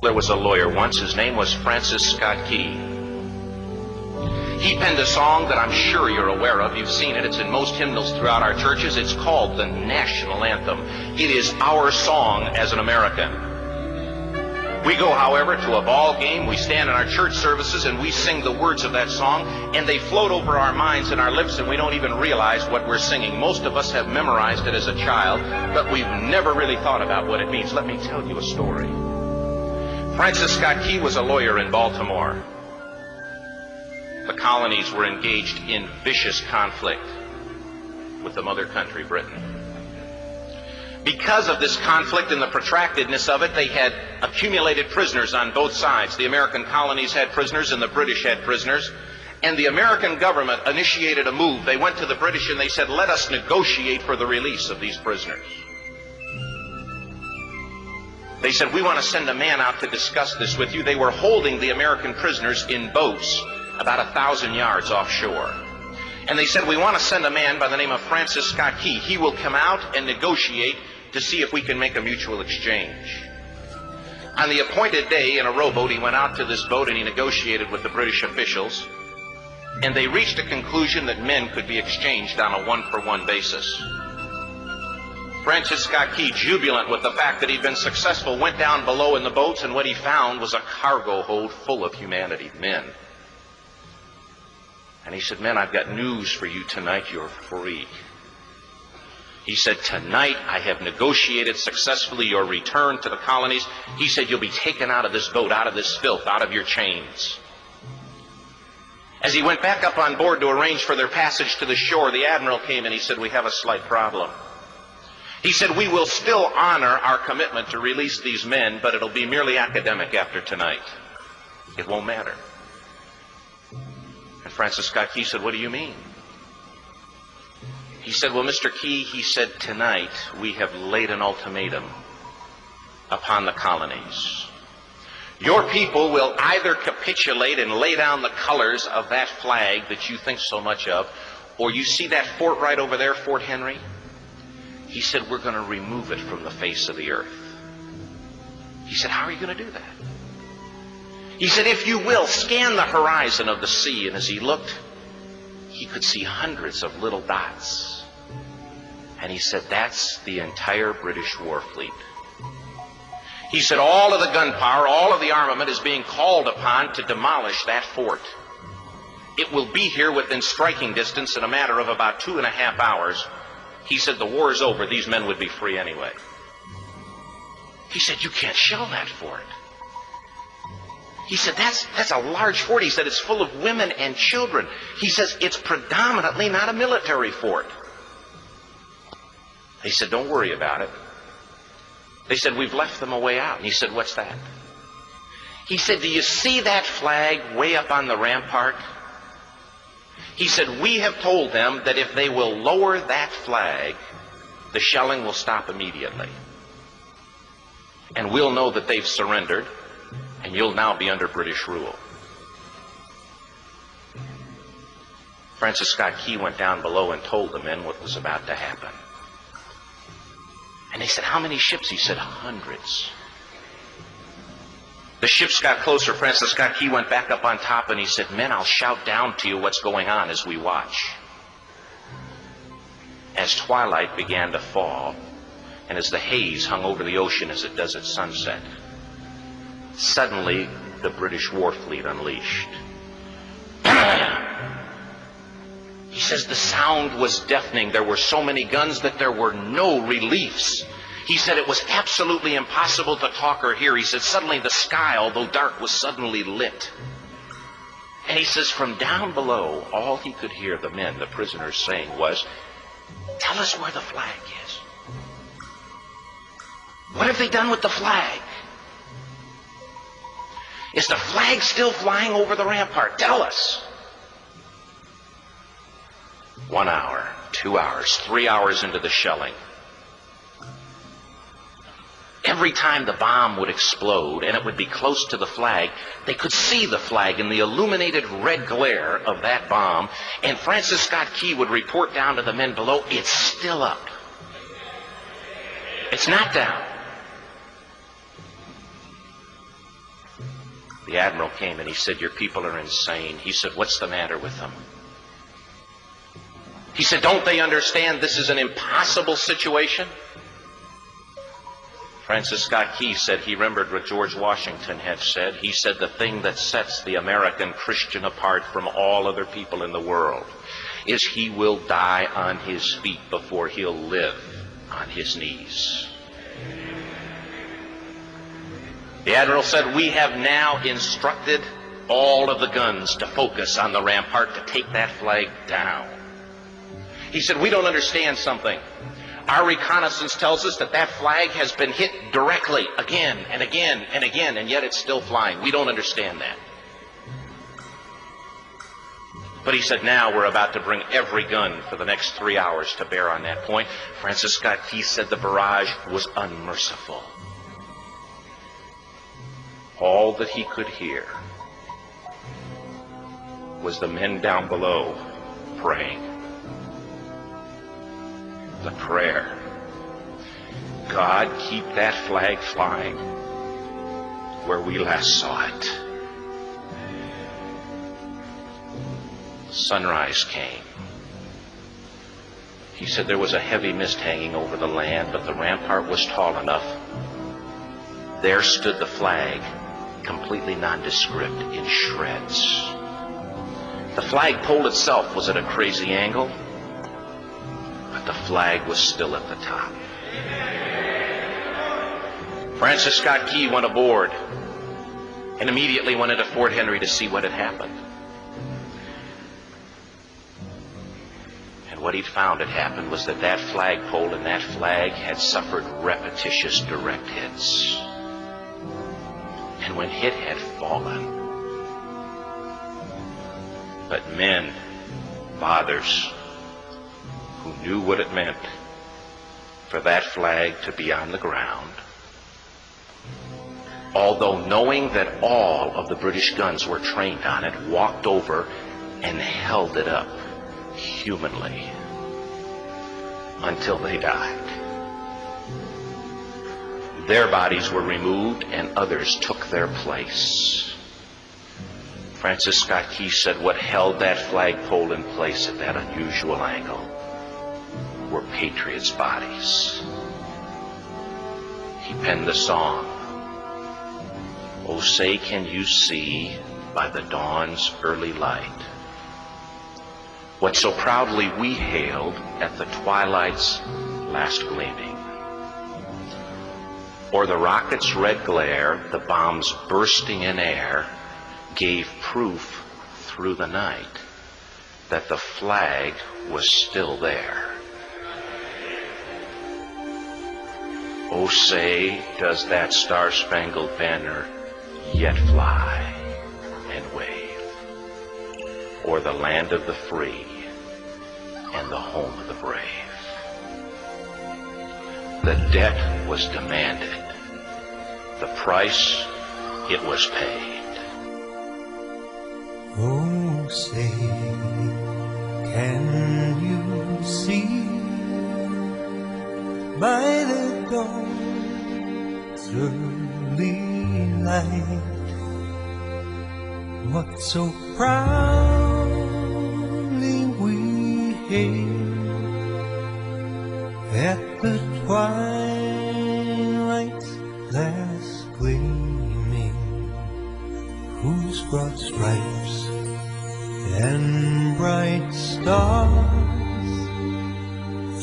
There was a lawyer once. His name was Francis Scott Key. He penned a song that I'm sure you're aware of. You've seen it. It's in most hymnals throughout our churches. It's called the National Anthem. It is our song as an American. We go, however, to a ball game. We stand in our church services and we sing the words of that song, and they float over our minds and our lips, and we don't even realize what we're singing. Most of us have memorized it as a child, but we've never really thought about what it means. Let me tell you a story. Francis Scott Key was a lawyer in Baltimore. The colonies were engaged in vicious conflict with the mother country, Britain. Because of this conflict and the protractedness of it, they had accumulated prisoners on both sides. The American colonies had prisoners and the British had prisoners. And the American government initiated a move. They went to the British and they said, let us negotiate for the release of these prisoners. They said, we want to send a man out to discuss this with you. They were holding the American prisoners in boats about 1,000 yards offshore. And they said, we want to send a man by the name of Francis Scott Key. He will come out and negotiate to see if we can make a mutual exchange. On the appointed day, in a rowboat, he went out to this boat and he negotiated with the British officials. And they reached a conclusion that men could be exchanged on a one-for-one basis. Francis Scott Key, jubilant with the fact that he'd been successful, went down below in the boats, and what he found was a cargo hold full of humanity, men. And he said, men, I've got news for you tonight. You're free. He said, tonight I have negotiated successfully your return to the colonies. He said, you'll be taken out of this boat, out of this filth, out of your chains. As he went back up on board to arrange for their passage to the shore, the admiral came and he said, we have a slight problem. He said, we will still honor our commitment to release these men, but it'll be merely academic after tonight. It won't matter. And Francis Scott Key said, what do you mean? He said, well, Mr. Key, he said, tonight we have laid an ultimatum upon the colonies. Your people will either capitulate and lay down the colors of that flag that you think so much of, or you see that fort right over there, Fort Henry? He said, we're going to remove it from the face of the earth. He said, how are you going to do that? He said, if you will, scan the horizon of the sea. And as he looked, he could see hundreds of little dots. And he said, that's the entire British war fleet. He said, all of the gunpowder, all of the armament is being called upon to demolish that fort. It will be here within striking distance in a matter of about 2.5 hours. He said, the war is over. These men would be free anyway. He said, you can't shell that fort. He said, that's a large fort. He said, it's full of women and children. He says, it's predominantly not a military fort. He said, don't worry about it. They said, we've left them a way out. And he said, what's that? He said, do you see that flag way up on the rampart? He said, we have told them that if they will lower that flag, the shelling will stop immediately. And we'll know that they've surrendered, and you'll now be under British rule. Francis Scott Key went down below and told the men what was about to happen. And they said, how many ships? He said, hundreds. The ships got closer. Francis Scott Key went back up on top and he said, men, I'll shout down to you what's going on as we watch. As twilight began to fall, and as the haze hung over the ocean as it does at sunset, suddenly the British war fleet unleashed. He says the sound was deafening. There were so many guns that there were no reliefs. He said it was absolutely impossible to talk or hear. He said suddenly the sky, although dark, was suddenly lit. And he says from down below, all he could hear the men, the prisoners, saying was, tell us where the flag is. What have they done with the flag? Is the flag still flying over the rampart? Tell us. 1 hour, 2 hours, 3 hours into the shelling, every time the bomb would explode and it would be close to the flag, they could see the flag in the illuminated red glare of that bomb, and Francis Scott Key would report down to the men below, it's still up. It's not down. The admiral came and he said, "Your people are insane." He said, "What's the matter with them?" He said, "Don't they understand this is an impossible situation?" Francis Scott Key said he remembered what George Washington had said. He said, "The thing that sets the American Christian apart from all other people in the world is he will die on his feet before he'll live on his knees." The admiral said, "We have now instructed all of the guns to focus on the rampart to take that flag down." He said, "We don't understand something. Our reconnaissance tells us that that flag has been hit directly again and again and again, and yet it's still flying. We don't understand that." But he said, "Now we're about to bring every gun for the next 3 hours to bear on that point." Francis Scott Key said the barrage was unmerciful. All that he could hear was the men down below praying. The prayer, "God, keep that flag flying where we last saw it." Sunrise came. He said there was a heavy mist hanging over the land, but the rampart was tall enough. There stood the flag, completely nondescript, in shreds. The flagpole itself was at a crazy angle, but the flag was still at the top. Francis Scott Key went aboard and immediately went into Fort Henry to see what had happened. And what he'd found had happened was that that flagpole and that flag had suffered repetitious direct hits. And when it had fallen, but men, fathers, who knew what it meant for that flag to be on the ground, although knowing that all of the British guns were trained on it, walked over and held it up humanly until they died. Their bodies were removed and others took their place. Francis Scott Key said what held that flagpole in place at that unusual angle were patriots' bodies. He penned the song, "Oh, say can you see by the dawn's early light what so proudly we hailed at the twilight's last gleaming? Or the rocket's red glare, the bombs bursting in air, gave proof through the night that the flag was still there. Oh, say, does that star-spangled banner yet fly and wave o'er the land of the free and the home of the brave?" The debt was demanded. The price, it was paid. Oh, say, can you see by the dawn's early light what so proudly we hailed at the twilight's last gleaming, whose broad stripes and bright stars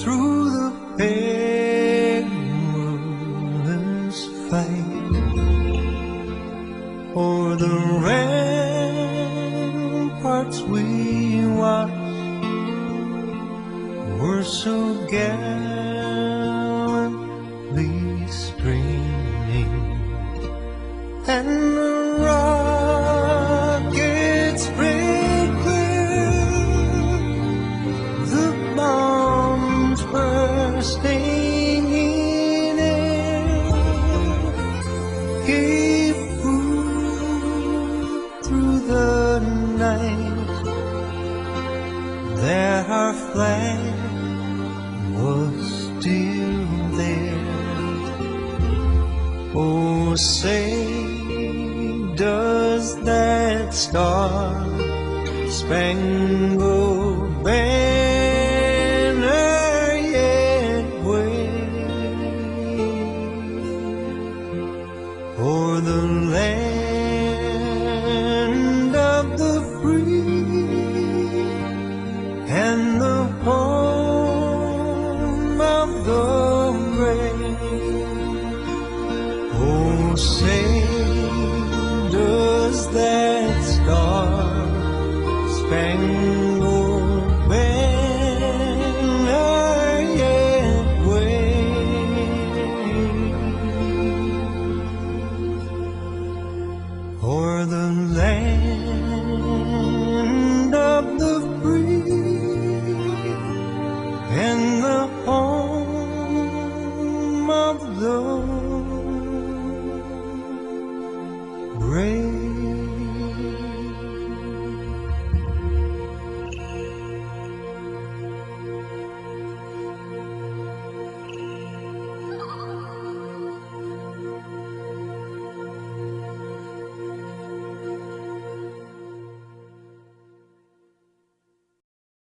through the perilous fight o'er the ramparts we watched were so gallantly streaming, and the rockets sprayed clear, the bombs bursting in air gave proof through the night that our flag was still there. Oh, say, does star-spangled banner yet wave o'er the land of the free and the home of the brave. Oh, say, does that star-spangled banner yet wave o'er the land